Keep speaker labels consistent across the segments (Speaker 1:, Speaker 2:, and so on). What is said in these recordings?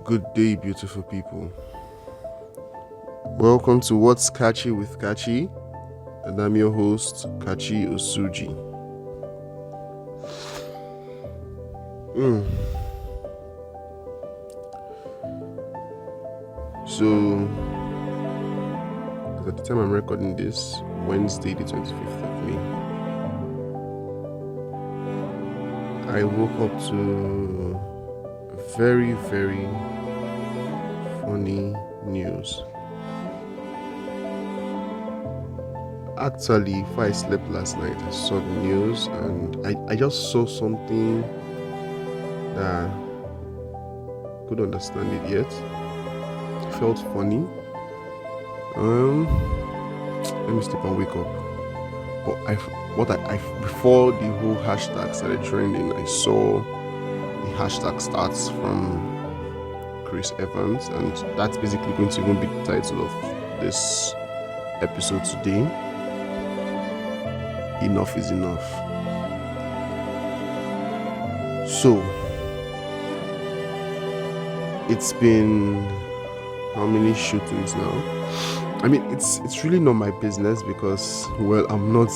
Speaker 1: Good day, beautiful people. Welcome to What's Kachi with Kachi, and I'm your host, Kachi Osuji. So, at the time I'm recording this, Wednesday, the 25th of May, I woke up to very, very funny news. Actually, before I slept last night, I saw the news and I just saw something that I couldn't understand it yet. It felt funny. Let me sleep and wake up. But before the whole hashtag started trending, I saw the hashtag starts from Chris Evans, and that's basically going to even be the title of this episode today. Enough is enough. So it's been how many shootings now? I mean, it's really not my business because, well, I'm not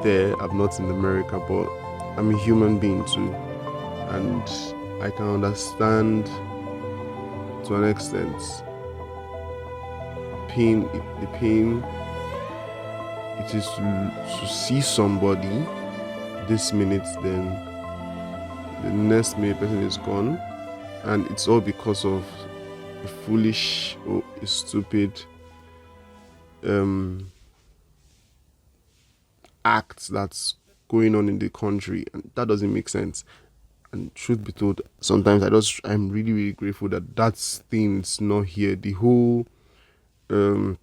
Speaker 1: there, I'm not in America, but I'm a human being too, and I can understand to an extent the pain it is to see somebody this minute, then the next minute person is gone, and it's all because of a foolish or a stupid act that's going on in the country, and that doesn't make sense. And truth be told, sometimes I'm really, really grateful that thing is not here. The whole gun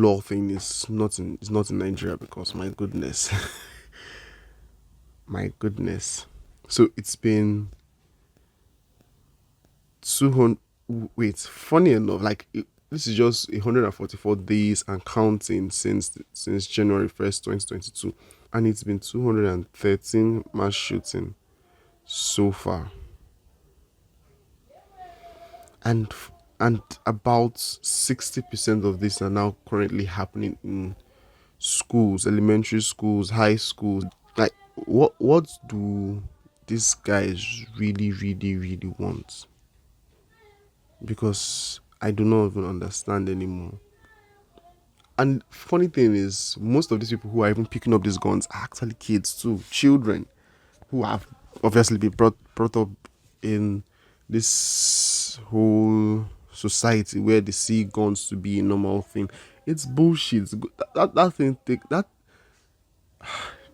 Speaker 1: law thing is not in Nigeria, because my goodness. My goodness. So it's been 200. Wait, funny enough, this is just 144 days and counting since January 1st, 2022, and it's been 213 mass shooting so far, and about 60% of this are now currently happening in schools, elementary schools, high schools. Like, what do these guys really, really, really want? Because I do not even understand anymore. And funny thing is, most of these people who are even picking up these guns are actually kids too, children who have obviously been brought up in this whole society where they see guns to be a normal thing. It's bullshit. That thing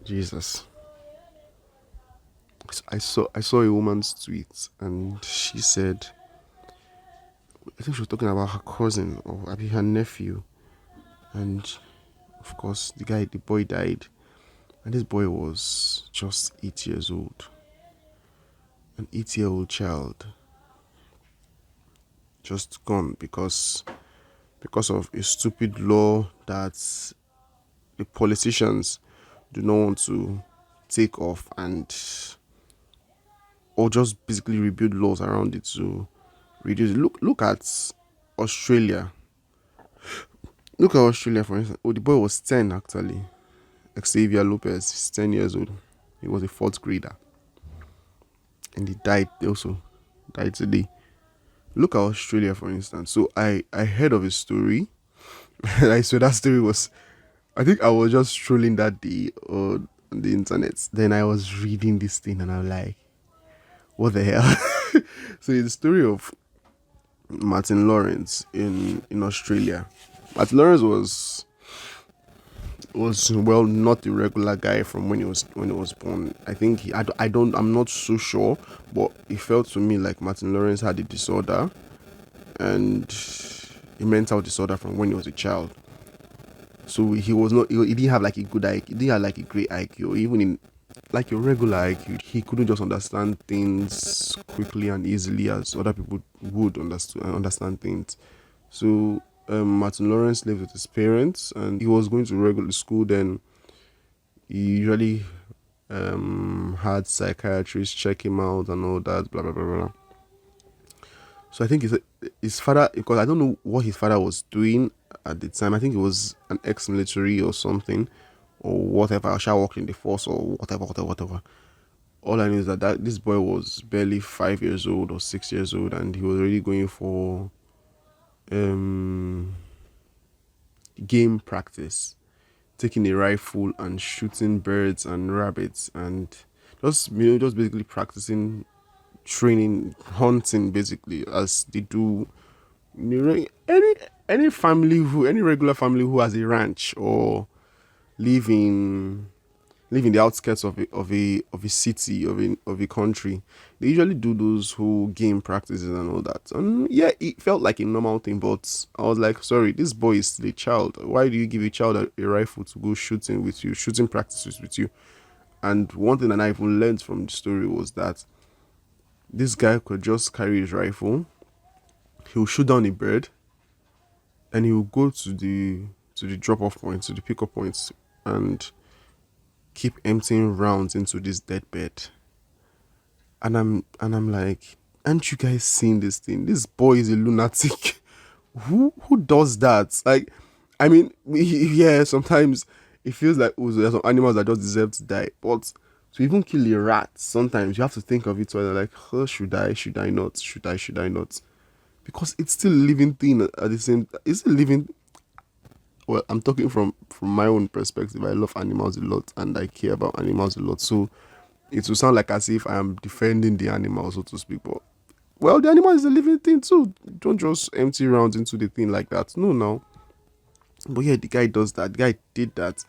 Speaker 1: Jesus. I saw a woman's tweet, and she said, I think she was talking about her cousin or maybe her nephew, and of course the boy died, and this boy was just 8 years old. An 8-year-old child just gone because of a stupid law that the politicians do not want to take off, or just basically rebuild laws around it to reduce it. Look at Australia. Look at Australia, for instance. The boy was 10 actually. Xavier Lopez is 10 years old. He was a fourth grader, and he died today. Look at Australia, for instance. So I heard of a story. I swear that story was, I think I was just strolling that day on the internet. Then I was reading this thing and I'm like, what the hell? So it's the story of Martin Lawrence in Australia. Martin Lawrence was well, not a regular guy from when he was born. I think I'm not so sure, but it felt to me like Martin Lawrence had a disorder, and a mental disorder from when he was a child. So he didn't have like a good IQ, he didn't have like a great IQ, even in like your regular IQ. He couldn't just understand things quickly and easily as other people would understand things. So Martin Lawrence lived with his parents, and he was going to regular school. Then he usually had psychiatrists check him out and all that, blah blah blah blah. So I think his father, because I don't know what his father was doing at the time. I think he was an ex-military or something, or whatever. I shall work in the force or whatever, whatever, whatever. All I know is that this boy was barely 5 years old or 6 years old, and he was already going for um game practice, taking a rifle and shooting birds and rabbits, and just basically practicing, training, hunting, basically, as they do. Any regular family who has a ranch or live in live in the outskirts of a city, of a country, they usually do those whole game practices and all that. And yeah, it felt like a normal thing, but I was like, sorry, this boy is still a child. Why do you give a child a rifle to go shooting with you, shooting practices with you? And one thing that I even learned from the story was that this guy could just carry his rifle, he'll shoot down a bird, and he'll go to the drop off point, to the pickup points, and keep emptying rounds into this dead bed. And I'm like, aren't you guys seeing this thing? This boy is a lunatic. Who does that? Like, I mean, yeah, sometimes it feels like, oh, there's some animals that just deserve to die. But to even kill a rat, sometimes you have to think of it whether, like, oh, should I not? Should I not? Because it's still a living thing at the same. It's a living. Well, I'm talking from my own perspective. I love animals a lot and I care about animals a lot. So it will sound like as if I am defending the animal, so to speak. But well, the animal is a living thing too. Don't just empty rounds into the thing like that. No, no. But yeah, the guy does that. The guy did that.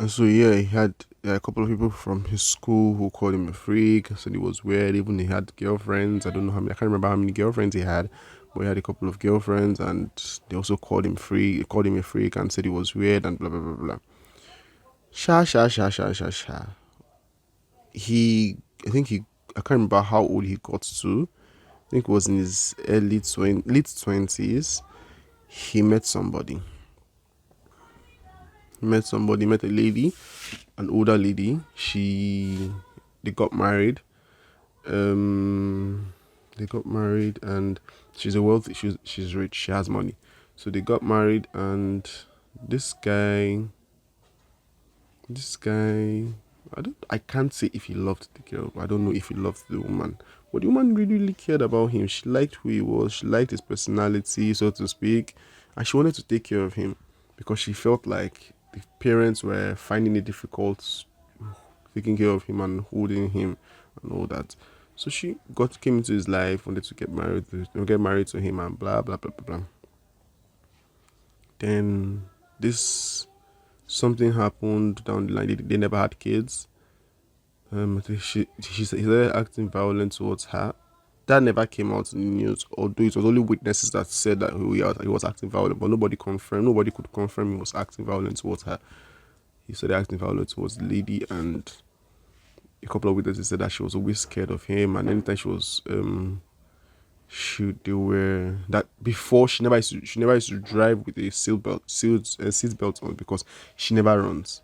Speaker 1: And so yeah, he had a couple of people from his school who called him a freak. Said he was weird. Even he had girlfriends. I don't know how many. I can't remember how many girlfriends he had, but he had a couple of girlfriends, and they also called him freak. Called him a freak and said he was weird and blah blah blah blah. Sha sha sha sha sha sha. He, I think he, I can't remember how old he got to. I think it was in his late 20s. He met somebody. Met a lady, an older lady. They got married. Um, they got married, and she's a wealthy. She's rich. She has money. So they got married, and this guy, this guy, I can't say if he loved the girl. I don't know if he loved the woman. But the woman really, really cared about him. She liked who he was. She liked his personality, so to speak, and she wanted to take care of him because she felt like the parents were finding it difficult taking care of him and holding him and all that. So she came into his life, wanted to get married to him, and blah blah blah blah blah. Then this something happened down the line. They never had kids. He started acting violent towards her. That never came out in the news, although it was only witnesses that said that he was acting violent, but nobody could confirm he was acting violent towards her. He started acting violent towards the lady, and a couple of witnesses said that she was always scared of him, and anytime she was they were that before she never used to drive with a seat belt on because she never runs.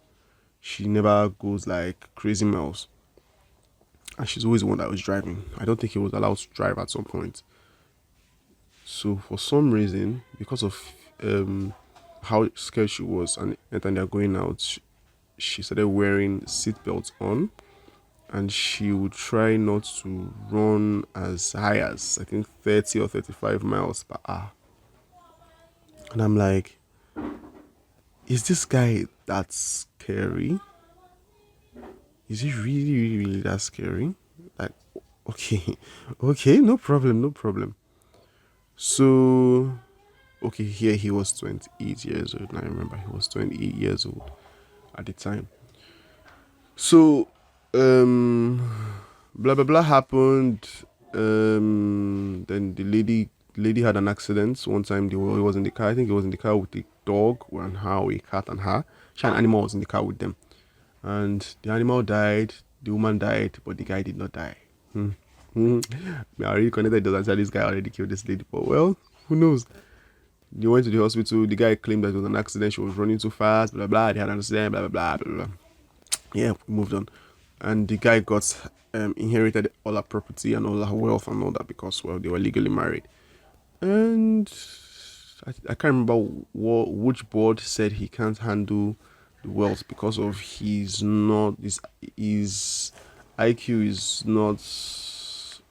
Speaker 1: She never goes like crazy miles. And she's always the one that was driving. I don't think he was allowed to drive at some point. So for some reason, because of how scared she was, and anytime they're going out, she started wearing seatbelts on, and she would try not to run as high as I think 30 or 35 miles per hour. And I'm like, is this guy that scary? Is he really, really, really that scary? Like, okay, okay, no problem, no problem. So, okay, here he was 28 years old. Now I remember he was 28 years old at the time. So, blah blah blah happened. Then the lady had an accident one time. He was in the car. I think he was in the car with the dog and her, a cat and her. She and animal was in the car with them, and the animal died. The woman died, but the guy did not die. I already connected does answer this guy already killed this lady, but well, who knows? They went to the hospital. The guy claimed that it was an accident. She was running too fast. Blah blah. They had an accident. Blah blah blah blah blah. Yeah, we moved on, and the guy got inherited all her property and all her wealth and all that because well they were legally married. And I can't remember which board said he can't handle the wealth because of his IQ is not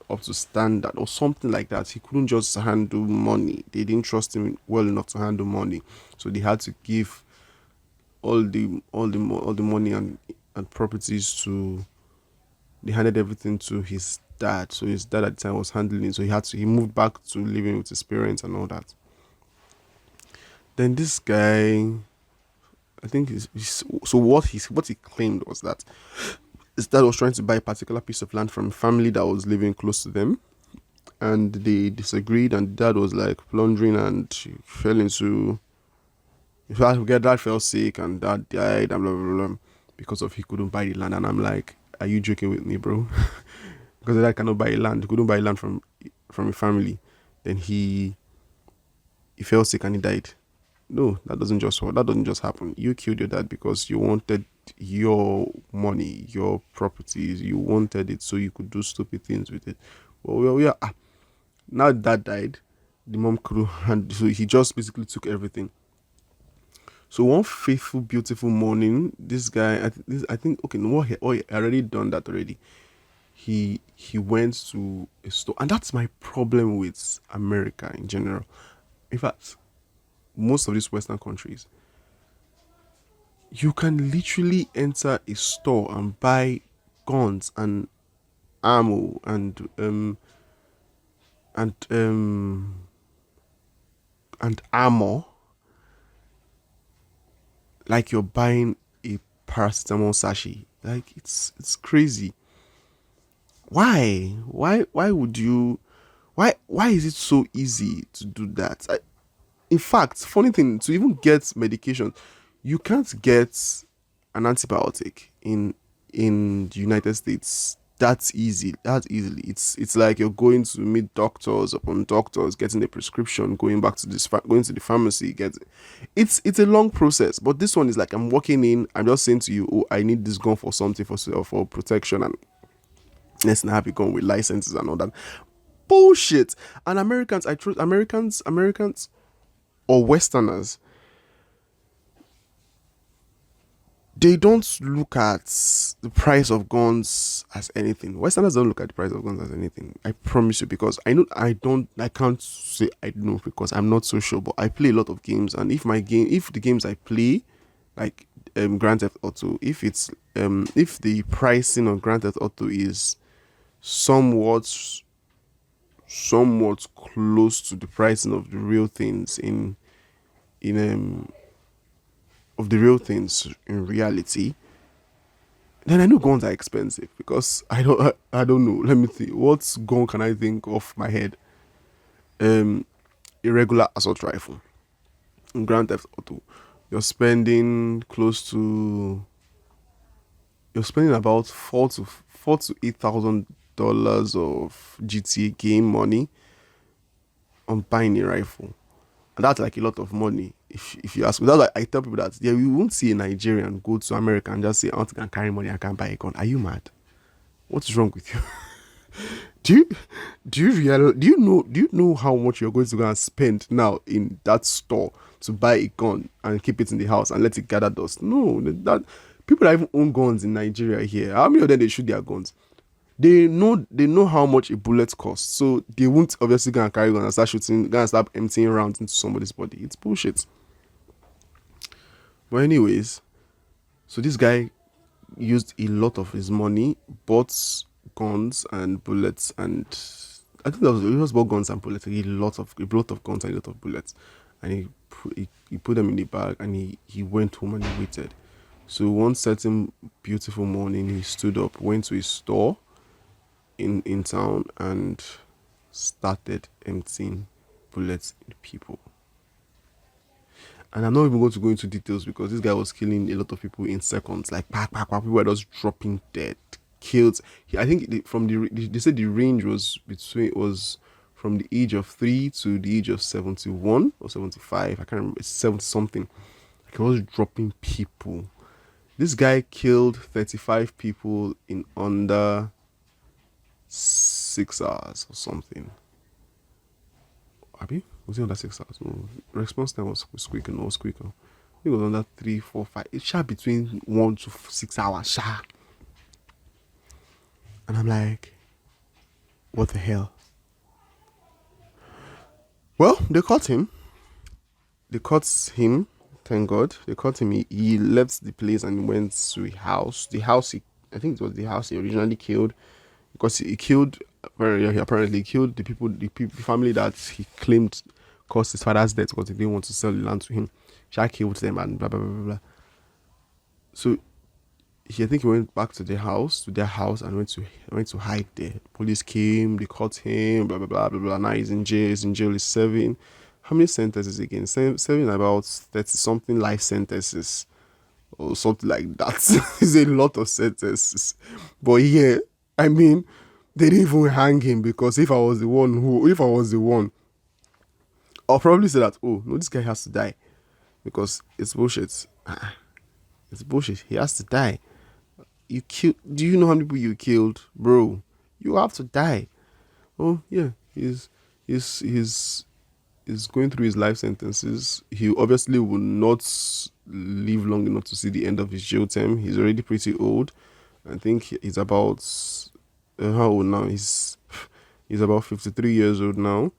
Speaker 1: up to standard or something like that. He couldn't just handle money. They didn't trust him well enough to handle money, so they had to give all the money and properties to. They handed everything to his dad. So his dad at the time was handling it. So he moved back to living with his parents and all that. Then this guy, I think so what he claimed was that his dad was trying to buy a particular piece of land from a family that was living close to them, and they disagreed, and dad was like plundering and fell into. In fact, dad fell sick and dad died and blah blah blah because of he couldn't buy the land. And I'm like, are you joking with me, bro? Because the dad cannot buy land, he couldn't buy land from a family. Then he fell sick and he died. No, that doesn't just happen. You killed your dad because you wanted your money, your properties, you wanted it so you could do stupid things with it. Well, yeah. Now dad died, the mom couldn't handle, so he just basically took everything. So one faithful, beautiful morning, this guy, I think, okay, no, he already done that already. He went to a store, and that's my problem with America in general. In fact, most of these Western countries, you can literally enter a store and buy guns and ammo and and armor like you're buying a paracetamol sachet. Like it's crazy. Why would you? Why is it so easy to do that? In fact, funny thing, to even get medication, you can't get an antibiotic in the United States that easily. It's like you're going to meet doctors upon doctors, getting a prescription, going to the pharmacy, get it's a long process. But this one is like I'm walking in, I'm just saying to you, oh, I need this gun for something for protection, and next thing I have a gun with licenses and all that bullshit. And Americans, I trust Americans or Westerners, they don't look at the price of guns as anything. Westerners don't look at the price of guns as anything. I promise you, because I can't say I know because I'm not so sure, but I play a lot of games, and if the games I play, like Grand Theft Auto, if the pricing on Grand Theft Auto is somewhat close to the pricing of the real things in of the real things in reality, then I know guns are expensive because I don't know. Let me think. What gun can I think off my head? Um, a regular assault rifle in Grand Theft Auto. You're spending close to. You're spending about four to $8,000 of GTA game money on buying a rifle. And that's like a lot of money. If you ask me, that's why I tell people that yeah, you won't see a Nigerian go to America and just say, I want to carry money, I can't buy a gun. Are you mad? What is wrong with you? do you do you know how much you're going to go and spend now in that store to buy a gun and keep it in the house and let it gather dust? No, that people that even own guns in Nigeria here, how many of them they shoot their guns? They know how much a bullet costs, so they won't obviously go and carry gun and start shooting, go and start emptying rounds into somebody's body. It's bullshit. But anyways, so this guy used a lot of his money, bought guns and bullets, and I think it was bought guns and bullets, a lot of guns and a lot of bullets, and he put them in the bag, and he went home and he waited. So one certain beautiful morning, he stood up, went to his store in town, and started emptying bullets in people. And I'm not even going to go into details because this guy was killing a lot of people in seconds. Like, people were just dropping dead, killed. I think they said the range was from the age of 3 to the age of 71 or 75. I can't remember. It's 70 something. Like, he was dropping people. This guy killed 35 people in under 6 hours or something. Abi? Was it under 6 hours? No. Response time was quick, no, was quick. It was under 3, 4, 5. It's sharp between 1 to 6 hours. Sharp. And I'm like, what the hell? Well, they caught him. They caught him. Thank God. They caught him. He left the place and went to a house. The house, I think it was the house he originally killed. Because he killed, apparently he killed the family that he claimed caused his father's death because he didn't want to sell the land to him. He killed them and blah, blah, blah, blah, blah. So I think he went back to their house, and went to hide there. Police came, they caught him, blah blah blah blah blah. Now he's in jail. He's serving how many sentences again? Serving about 30 something life sentences or something like that. It's a lot of sentences. But yeah, I mean, they didn't even hang him because if I was the one, I'll probably say that, oh no, this guy has to die because it's bullshit. It's bullshit. He has to die. Do you know how many people you killed, bro? You have to die. Oh yeah, he's going through his life sentences. He obviously will not live long enough to see the end of his jail term. He's already pretty old. I think he's about how old now? He's about 53 years old now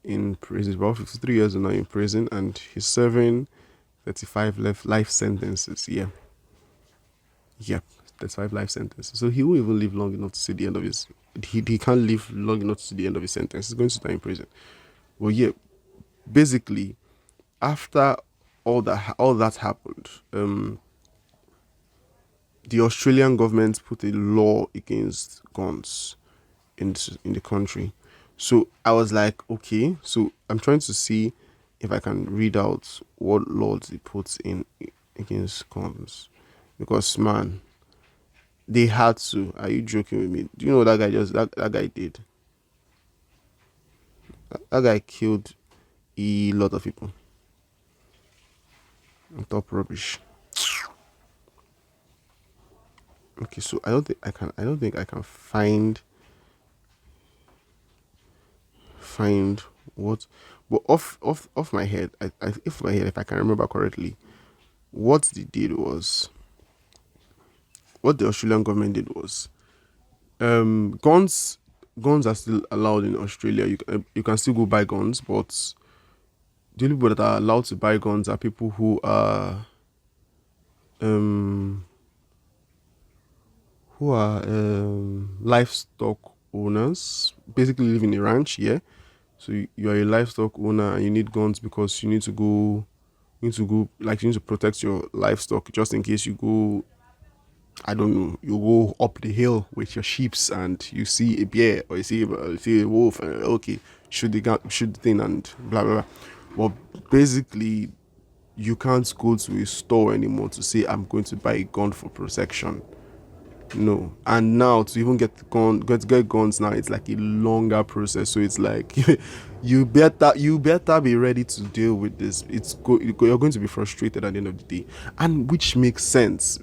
Speaker 1: in prison. He's about 53 years old now in prison, and he's serving 35 life sentences. Yeah. Yep. That's 5 life sentences. So he won't even live long enough to see the end of his. He can't live long enough to see the end of his sentence. He's going to die in prison. Well, yeah, basically, after all that happened, the Australian government put a law against guns in the country. So I was like, okay. So I'm trying to see if I can read out what laws they put in against guns, because man, they had to. Are you joking with me? Do you know what that guy did? That guy killed a lot of people. On top rubbish. Okay, so I don't think I can find what, but off my head, if I can remember correctly, what they did was, what the Australian government did was, guns are still allowed in Australia. You can still go buy guns, but the only people that are allowed to buy guns are people who are livestock owners, basically live in a ranch. Yeah, so you are a livestock owner and you need guns because you need to go, like you need to protect your livestock just in case you go, I don't know, you go up the hill with your sheeps and you see a bear or you see a wolf and okay, shoot the thing and blah blah blah. But basically, you can't go to a store anymore to say I'm going to buy a gun for protection. No, and now to even get get guns now, it's like a longer process. So it's like you better be ready to deal with this. You're going to be frustrated at the end of the day, and which makes sense.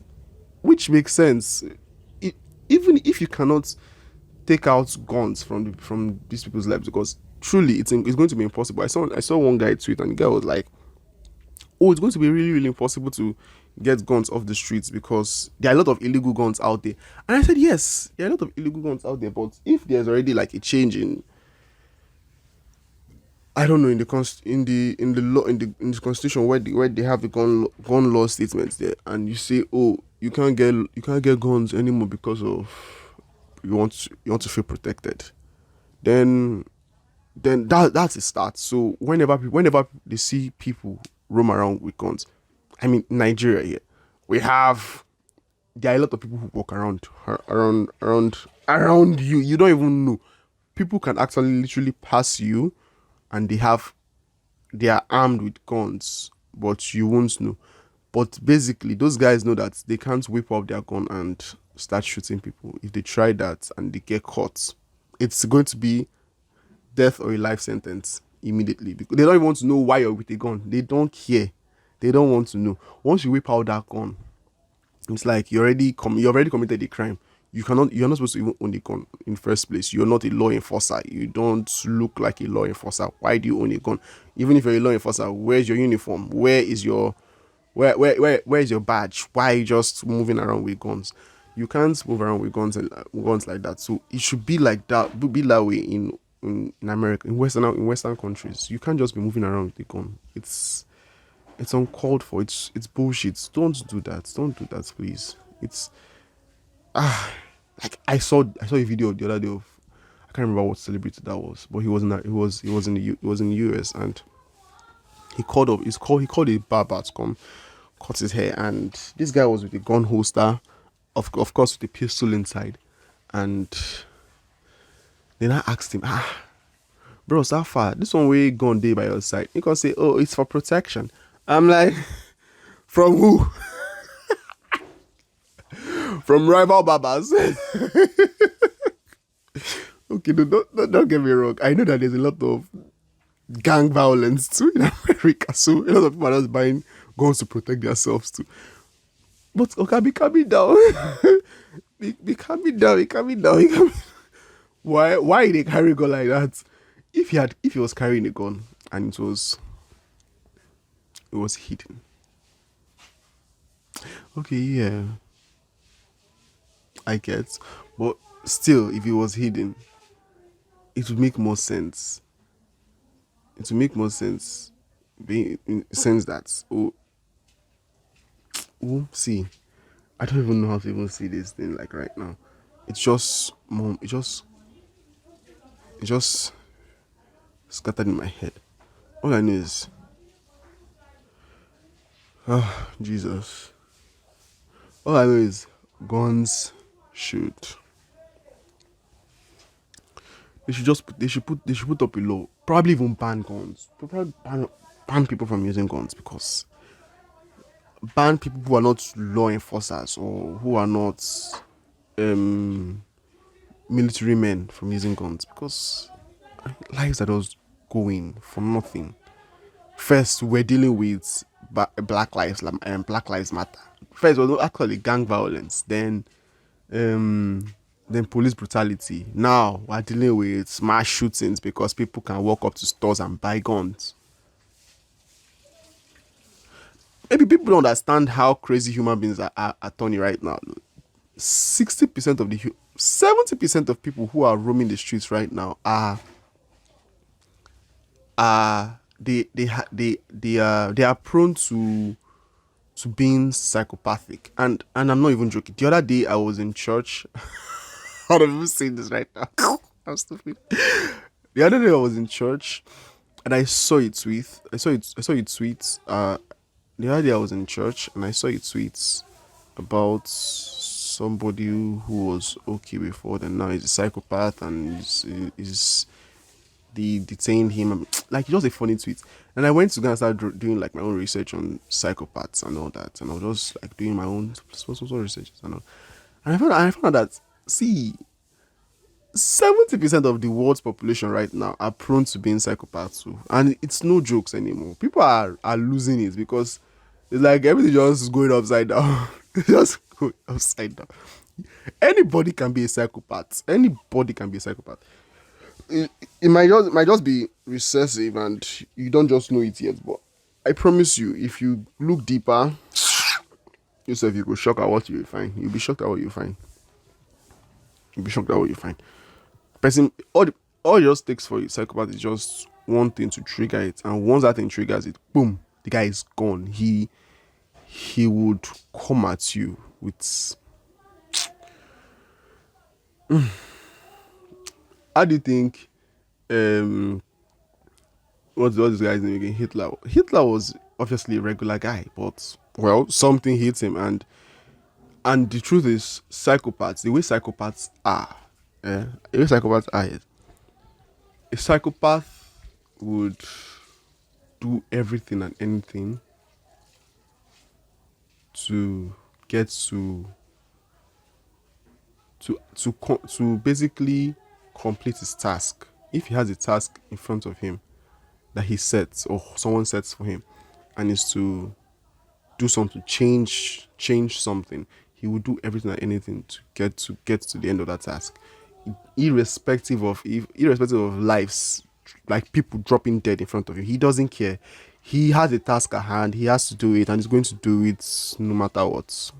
Speaker 1: It, even if you cannot take out guns from these people's lives, because truly it's going to be impossible. I saw one guy tweet and the guy was like, oh, it's going to be really, really impossible to get guns off the streets because there are a lot of illegal guns out there. And I said, yes, there are a lot of illegal guns out there, but if there's already like a change in, I don't know, in the law, in the constitution where they have the gun law statements there, and you say, oh, you can't get guns anymore because of you want to feel protected, then that's a start. So whenever they see people roam around with guns, I mean Nigeria here, there are a lot of people who walk around you. You don't even know. People can actually literally pass you, and they are armed with guns, but you won't know. But basically, those guys know that they can't whip up their gun and start shooting people. If they try that and they get caught, it's going to be death or a life sentence immediately, because they don't even want to know why you're with a gun. They don't care. They don't want to know. Once you whip out that gun, it's like you already committed a crime. you're not supposed to even own a gun in first place. You're not a law enforcer. You don't look like a law enforcer. Why do you own a gun? Even if you're a law enforcer, where's your uniform? Where is your badge? Why are you just moving around with guns? You can't move around with guns like that. So it should be like that. Be that way in America, in Western countries. You can't just be moving around with a gun. It's uncalled for. It's bullshit. Don't do that. Don't do that, please. It's like I saw a video the other day of, I can't remember what celebrity that was, but he was in that, he was in the US, and he called a barber to come cut his hair, and this guy was with a gun holster, of course with a pistol inside, and then I asked him, bro, so far this one way gun day by your side. He can say, oh, it's for protection. I'm like, from who? From rival barbers. Okay, no, don't get me wrong. I know that there's a lot of gang violence too in America, so a lot of people are just buying guns to protect themselves too. But okay, be calming down. Be calming down. Be calming down. Be calming. Why they carry a gun like that? If he was carrying a gun and it was hidden. Okay, yeah, I get, but still, if it was hidden, it would make more sense. It would make more sense, being in sense that, see, I don't even know how to even see this thing like right now. It's just mom. It just scattered in my head. All I know is, Jesus. All I know is guns should they should put up a law. Probably even ban guns. Probably ban people from using guns, because ban people who are not law enforcers or who are not um military men from using guns, because lives are just going for nothing. First, we're dealing with Black Lives Matter. First, it was actually gang violence. Then police brutality. Now we're dealing with mass shootings because people can walk up to stores and buy guns. Maybe people don't understand how crazy human beings are turning right now. 60% of 70% of people who are roaming the streets right now they are prone to being psychopathic, and I'm not even joking. The other day I was in church. How do you say this right now? I'm stupid. The other day I was in church and I saw a tweet. I saw a tweet. The other day I was in church and I saw a tweet about somebody who was okay before, and now he's a psychopath, and is they detained him. Like, just a funny tweet. And I went to go and start doing like my own research on psychopaths and all that. And I was just like doing my own small research and all. And I found out that, see, 70% of the world's population right now are prone to being psychopaths too. And it's no jokes anymore. People are losing it, because it's like everything just going upside down. Just going upside down. Anybody can be a psychopath. Anybody can be a psychopath. It might just be recessive and you don't just know it yet, but I promise you, if you look deeper, yourself, you go shock at what you find. You'll be shocked at what you find. You'll be shocked at what you find. Person, all it just takes for a psychopath is just one thing to trigger it, and once that thing triggers it, boom, the guy is gone. He would come at you with. How do you think? What's this guy's name again? Hitler. Hitler was obviously a regular guy, but well, something hit him, and the truth is, psychopaths. The way psychopaths are, the way psychopaths are, a psychopath would do everything and anything to get to basically complete his task. If he has a task in front of him that he sets, or someone sets for him, and is to do something, change something, he would do everything and anything to get to the end of that task, irrespective of lives, like people dropping dead in front of you. He doesn't care. He has a task at hand. He has to do it, and he's going to do it no matter what.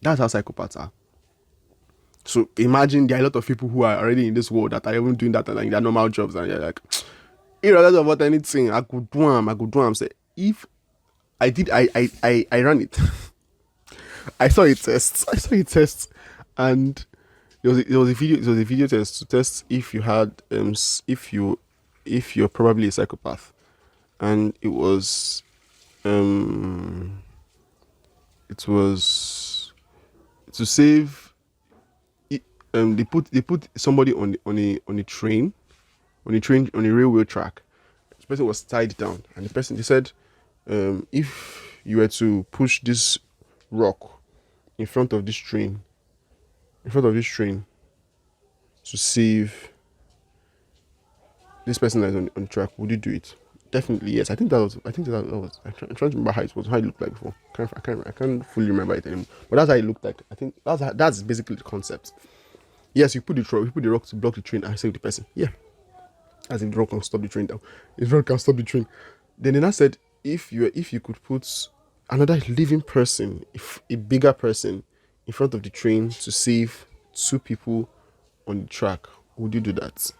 Speaker 1: That's how psychopaths are. So imagine there are a lot of people who are already in this world that are even doing that and like their normal jobs, and you're like, irregardless of what anything, I could do them. I could do them. Say, if I did, I ran it. I saw a test, and there was a video test to test if you had if you're probably a psychopath, and it was to save. They put somebody on a train, on a railway track. The person was tied down, and they said, if you were to push this rock in front of this train to save this person that is on the track, would you do it? Definitely yes. I think that was. I'm trying to remember how it looked like before. I can't fully remember it anymore. But that's how it looked like. I think that's basically the concept. Yes, you put the rock to block the train and save the person. Yeah, as if the rock can stop the train down. If the rock can stop the train, then I said, if you could put another living person, if a bigger person, in front of the train to save two people on the track, would you do that?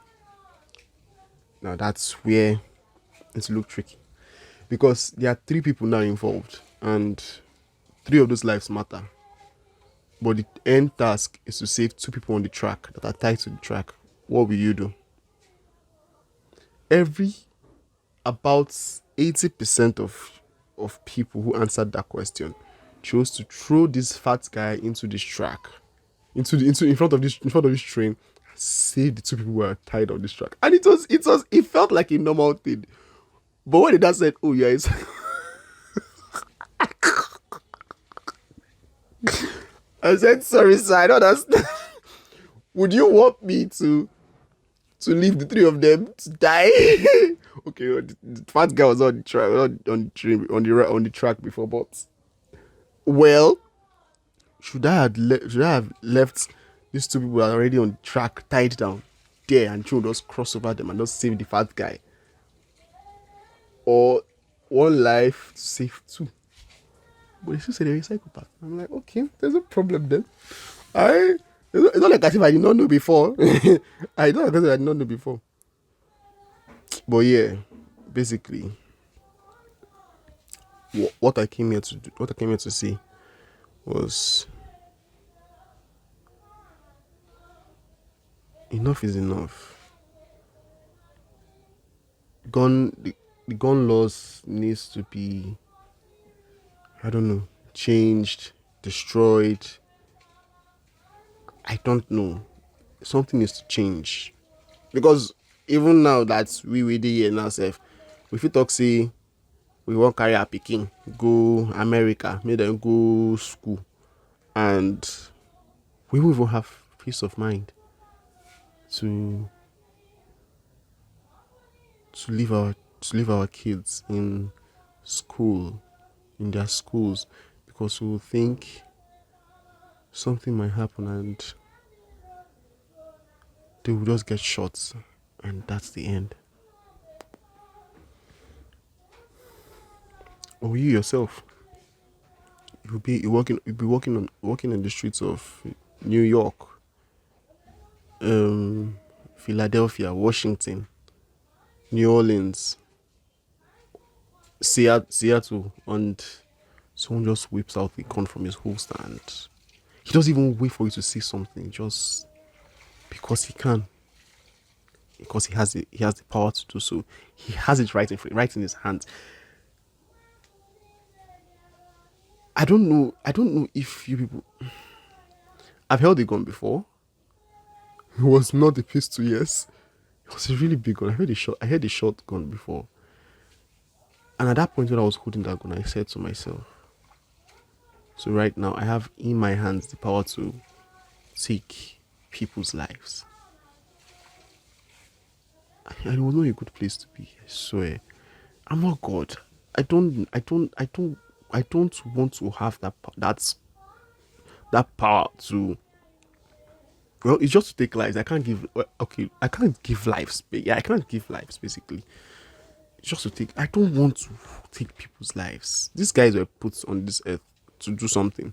Speaker 1: Now that's where it's look tricky, because there are 3 people now involved, and 3 of those lives matter. But the end task is to save 2 people on the track that are tied to the track. What will you do? About 80% of people who answered that question chose to throw this fat guy into this track, in front of this train, save the 2 people who were tied on this track. And it felt like a normal thing. But when the dad said, "Oh yeah," it's I said, "Sorry, sir, I don't understand. Would you want me to leave the 3 of them to die?" Okay, the fat guy was on the track, on the track before, but well, should I have left these 2 people that are already on the track tied down there and just cross over them and just save the fat guy, or one life to save 2? But they still say they're a psychopath. I'm like, okay, there's a problem then. It's not like as if I did not know before. I don't like as if I did not know before. But yeah, basically, what I came here to see was enough is enough. The gun laws needs to be, I don't know, changed, destroyed. I don't know. Something needs to change. Because even now that we were here now, we fit talk say we want carry our pikin go America, make them go school, and we will even have peace of mind to leave our kids in school, in their schools, because we will think something might happen and they will just get shot, and that's the end. Or you yourself, you'll be walking in the streets of New York, Philadelphia, Washington, New Orleans, Seattle, and someone just whips out the gun from his holster, and he doesn't even wait for you to say something, just because he can, because he has the power to do so. He has it right in his hands. I don't know if you people, I've held a gun before. It was not a pistol, yes. It was a really big gun. I had a shotgun before. And at that point when I was holding that gun, I said to myself, so right now I have in my hands the power to take people's lives. And it was not a good place to be, I swear. I'm not God. I don't want to have that that power to, well, it's just to take lives. I can't give, well, okay, I can't give lives. Yeah, I can't give lives basically. It's just to take, I don't want to take people's lives. These guys were put on this earth to do something.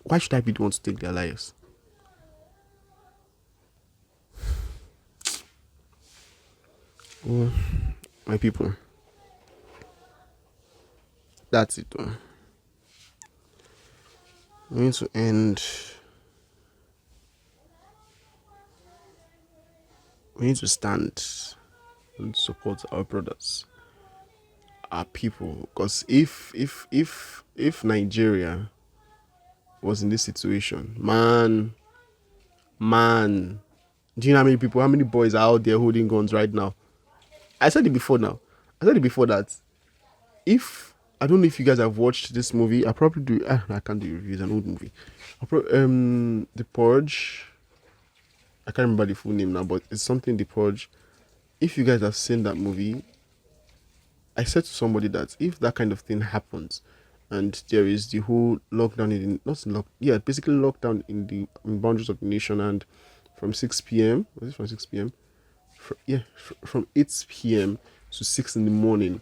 Speaker 1: Why should I be the one to take their lives? Well, my people, that's it though. We need to end. We need to stand and support our brothers, our people. Because if Nigeria was in this situation, man, do you know how many boys are out there holding guns right now? I said it before now. I said it before that if I don't know if you guys have watched this movie. I probably do. I can't do reviews. An old movie. The Purge. I can't remember the full name now, but it's something The Purge. If you guys have seen that movie, I said to somebody that if that kind of thing happens, and there is the whole lockdown basically lockdown in boundaries of the nation, and from 6 p.m. was it from 6 p.m. From 8 p.m. to 6 in the morning,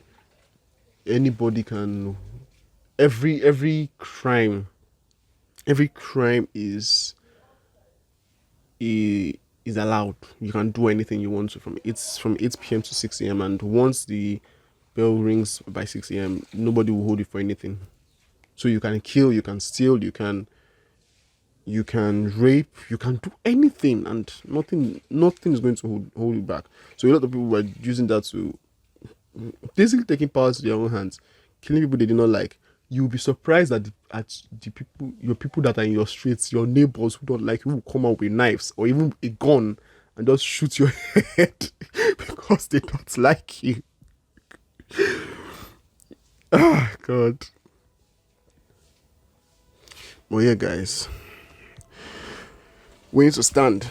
Speaker 1: anybody can, every crime is allowed. You can do anything you want to from 8 p.m. to 6 a.m. and once the bell rings by 6 a.m., nobody will hold you for anything. So you can kill, you can steal, you can rape, you can do anything, and nothing is going to hold you back. So a lot of people were using that to basically taking power to their own hands, killing people they did not like. You'll be surprised at the people, your people that are in your streets, your neighbors who don't like you, will come out with knives or even a gun and just shoot your head because they don't like you. Ah, God. Well, yeah, guys, we need to stand.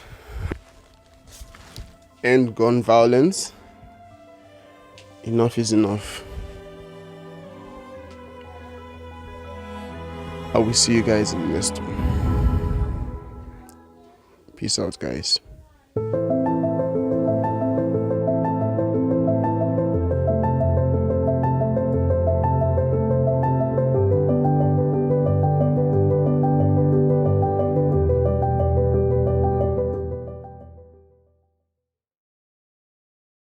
Speaker 1: End gun violence. Enough is enough. I will see you guys in the next one. Peace out, guys.